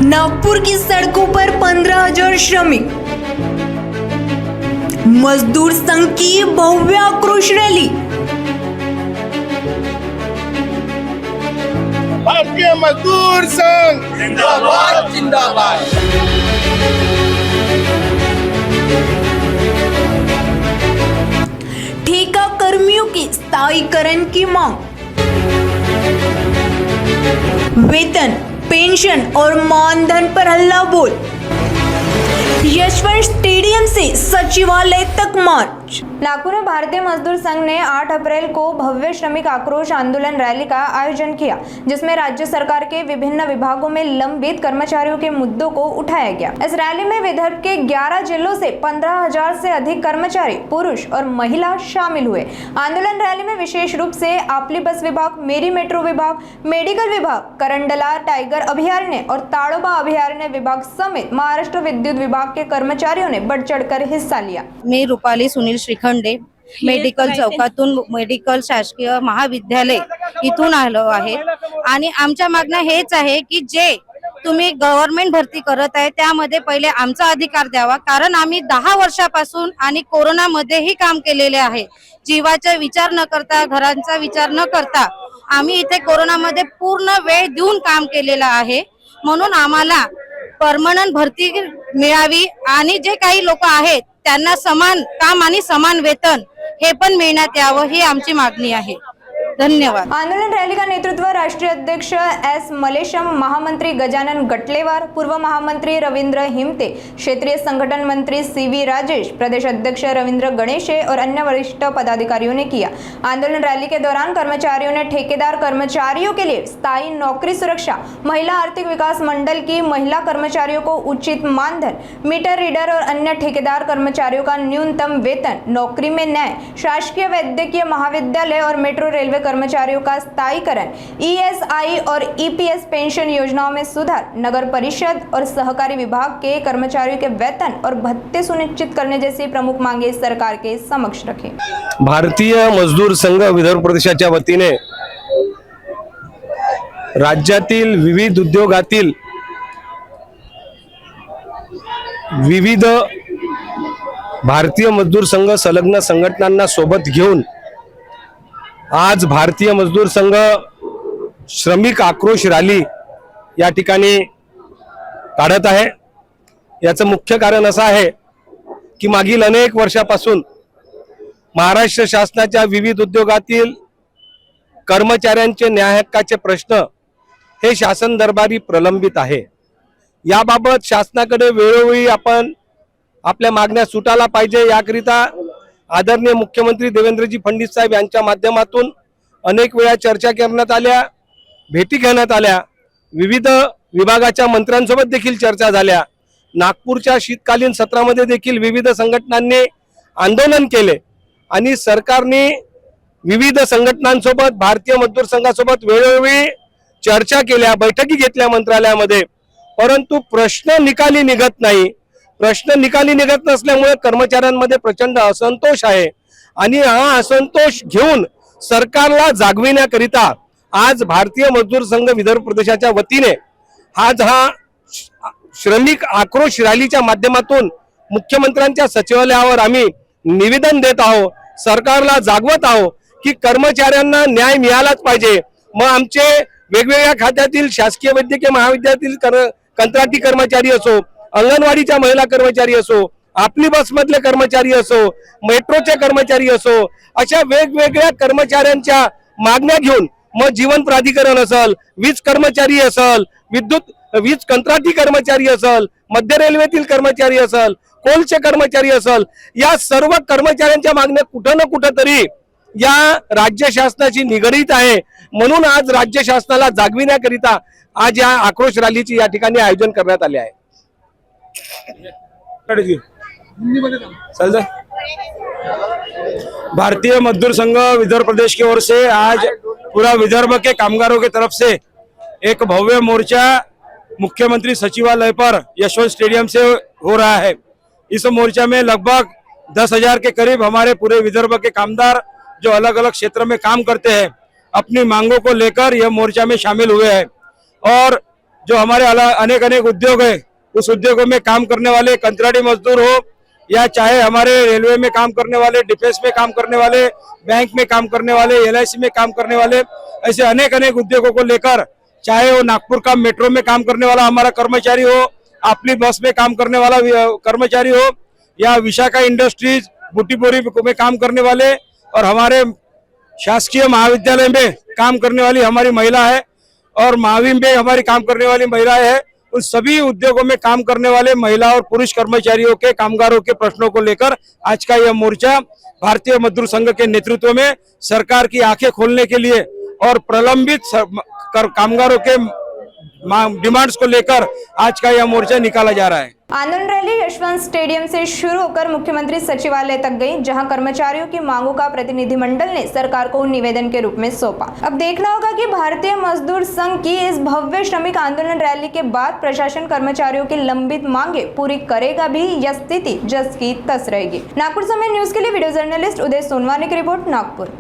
नागपुर की सड़कों पर 15,000 श्रमिक, मजदूर संघ की भव्य आक्रोश रैली। भारतीय मजदूर संघ जिंदाबाद जिंदाबाद। ठेका कर्मियों की स्थायीकरण की मांग, वेतन, पेंशन और मानधन पर हल्ला बोल। यशवंत स्टेडियम से सचिवालय तक मार्च। नागपुर में भारतीय मजदूर संघ ने 8 अप्रैल को भव्य श्रमिक आक्रोश आंदोलन रैली का आयोजन किया, जिसमें राज्य सरकार के विभिन्न विभागों में लंबित कर्मचारियों के मुद्दों को उठाया गया। इस रैली में विदर्भ के 11 जिलों से 15,000 से अधिक कर्मचारी, पुरुष और महिला शामिल हुए। आंदोलन रैली में विशेष रूप से आपली बस विभाग, मेरी मेट्रो विभाग, मेडिकल विभाग, करंडला टाइगर अभयारण्य और ताड़ोबा अभयारण्य विभाग समेत महाराष्ट्र विद्युत विभाग के कर्मचारियों ने बढ़ चढ़कर हिस्सा लिया। मी रुपाली सुनील श्रीखंडे, मेडिकल चौकातून मेडिकल शासकीय महाविद्यालय इथून आलो आहे आणि आमच्या मागणं हेच आहे की जे तुम्ही गव्हर्नमेंट भरती करत आहे त्यामध्ये पहिले आमचा अधिकार द्यावा, कारण आम्ही 10 वर्षापासून आणि कोरोनामध्येही काम केलेले आहे। जीवाचा विचार न करता, घरांचा विचार न करता आम्ही इथे कोरोनामध्ये पूर्ण वेळ देऊन काम केलेलं आहे। म्हणून आम्हाला परमनंट भरती मिळावी आणि जे काही लोक आहेत त्यांना समान काम आणि समान वेतन हे पण मिळण्यात यावं, ही आमची मागणी आहे। धन्यवाद। आंदोलन रैली का नेतृत्व राष्ट्रीय अध्यक्ष एस मलेशम, महामंत्री गजानन गटलेवार, पूर्व महामंत्री रविंद्र हिमते, क्षेत्रीय संगठन मंत्री सीवी राजेश, प्रदेश अध्यक्ष रविंद्र गणेशे और अन्य वरिष्ठ पदाधिकारियों ने किया। आंदोलन रैली के दौरान कर्मचारियों ने ठेकेदार कर्मचारियों के लिए स्थायी नौकरी सुरक्षा, महिला आर्थिक विकास मंडल की महिला कर्मचारियों को उचित मानधन, मीटर रीडर और अन्य ठेकेदार कर्मचारियों का न्यूनतम वेतन, नौकरी में न्याय, शासकीय वैद्यकीय महाविद्यालय और मेट्रो रेलवे कर्मचारियों का स्थायीकरण, ईएसआई और ईपीएस पेंशन योजनाओं में सुधार, नगर परिषद और सहकारी विभाग के कर्मचारियों के वेतन और भत्ते सुनिश्चित करने जैसी प्रमुख मांगे सरकार के समक्ष रखी। भारतीय मजदूर संघ विदर्भ प्रदेशाच्या वतीने राज्यातील विविध उद्योगातील विविध भारतीय मजदूर संघ संलग्न संघटनांना सोबत घेऊन आज भारतीय मजदूर संघ श्रमिक आक्रोश रॅली या ठिकाणी काढत आहे। याचं मुख्य कारण असं आहे की मागील अनेक वर्षापासून महाराष्ट्र शासनाच्या विविध उद्योगातील कर्मचाऱ्यांचे न्याय हक्काचे प्रश्न हे शासन दरबारी प्रलंबित आहे। याबाबत शासनाकडे वेळोवेळी आपण आपल्या मागण्या सुटायला पाहिजे याकरिता आदरणीय मुख्यमंत्री देवेंद्रजी फडणवीस साहेब यांच्या माध्यमातून अनेक वेळा चर्चा करण्यात आल्या, भेटी घेण्यात आल्या, विविध विभागाच्या मंत्र्यांसोबत देखील चर्चा झाल्या। नागपूरच्या शीतकालीन सत्रामध्ये देखील विविध संघटनांनी आंदोलन केले आणि सरकारने विविध संघटनांसोबत भारतीय मजदूर संघासोबत वेळोवेळी चर्चा केल्या, बैठकी घेतल्या मंत्रालयामध्ये, परंतु प्रश्न निकाली निघत नाही। प्रश्न निकाली निघत नसल्यामुळे कर्मचाऱ्यांमध्ये प्रचंड असंतोष आहे आणि हा असंतोष घेऊन सरकारला जागविण्याकरिता आज भारतीय मजदूर संघ विदर्भ प्रदेशाच्या वतीने आज हा श्रमिक आक्रोश रॅलीच्या माध्यमातून मुख्यमंत्र्यांच्या सचिवालयावर आम्ही निवेदन देत आहोत, सरकारला जागवत आहोत की कर्मचाऱ्यांना न्याय मिळालाच पाहिजे। मग आमचे वेगवेगळ्या खात्यातील शासकीय वैद्यकीय महाविद्यालयातील कंत्राटी कर्मचारी असो, अंगणवाडीच्या महिला कर्मचारी असो, आपली बस मधले कर्मचारी असो, मेट्रोचे कर्मचारी असो, अशा वेगवेगळ्या कर्मचाऱ्यांच्या मागण्या घेऊन मग जीवन प्राधिकरण असेल, वीज कर्मचारी असेल, वीज कंत्राटी कर्मचारी असेल, मध्य रेल्वेतील कर्मचारी असेल, कोलचे कर्मचारी असेल, या सर्व कर्मचाऱ्यांच्या मागण्या कुठं ना कुठं तरी या राज्य शासनाशी निगडीत आहे। म्हणून आज राज्य शासनाला जागविण्याकरिता आज या आक्रोश रॅलीची या ठिकाणी आयोजन करण्यात आले आहे। भारतीय मजदूर संघ विदर्भ प्रदेश की ओर से आज पूरा विदर्भ के कामगारों की तरफ से एक भव्य मोर्चा मुख्यमंत्री सचिवालय पर यशवंत स्टेडियम से हो रहा है। इस मोर्चा में लगभग 10,000 के करीब हमारे पूरे विदर्भ के कामगार जो अलग अलग क्षेत्र में काम करते हैं अपनी मांगों को लेकर यह मोर्चा में शामिल हुए हैं। और जो हमारे अनेक अनेक उद्योग है, उस उद्योगों में काम करने वाले कंत्राटी मजदूर हो या चाहे हमारे रेलवे में काम करने वाले, डिफेंस में काम करने वाले, बैंक में काम करने वाले, LIC में काम करने वाले, ऐसे अनेक अनेक उद्योगों को लेकर, चाहे वो नागपुर का मेट्रो में काम करने वाला हमारा कर्मचारी हो, अपनी बस में काम करने वाला कर्मचारी हो, या विशाखा इंडस्ट्रीज बुटीबोरी में काम करने वाले और हमारे शासकीय महाविद्यालय में काम करने वाली हमारी महिला है और महाविम में हमारी काम करने वाली महिलाएं है, उन सभी उद्योगों में काम करने वाले महिला और पुरुष कर्मचारियों के, कामगारों के प्रश्नों को लेकर आज का यह मोर्चा भारतीय मजदूर संघ के नेतृत्व में सरकार की आंखें खोलने के लिए और प्रलंबित कामगारों के डिमांड्स को लेकर आज का यह मोर्चा निकाला जा रहा है। आंदोलन रैली यशवंत स्टेडियम से शुरू होकर मुख्यमंत्री सचिवालय तक गई, जहां कर्मचारियों की मांगों का प्रतिनिधिमंडल ने सरकार को निवेदन के रूप में सौंपा। अब देखना होगा कि भारतीय मजदूर संघ की इस भव्य श्रमिक आंदोलन रैली के बाद प्रशासन कर्मचारियों की लंबित मांगे पूरी करेगा भी या स्थिति जस की तस रहेगी। नागपुर समय न्यूज के लिए वीडियो जर्नलिस्ट उदय सोनवानी की रिपोर्ट, नागपुर।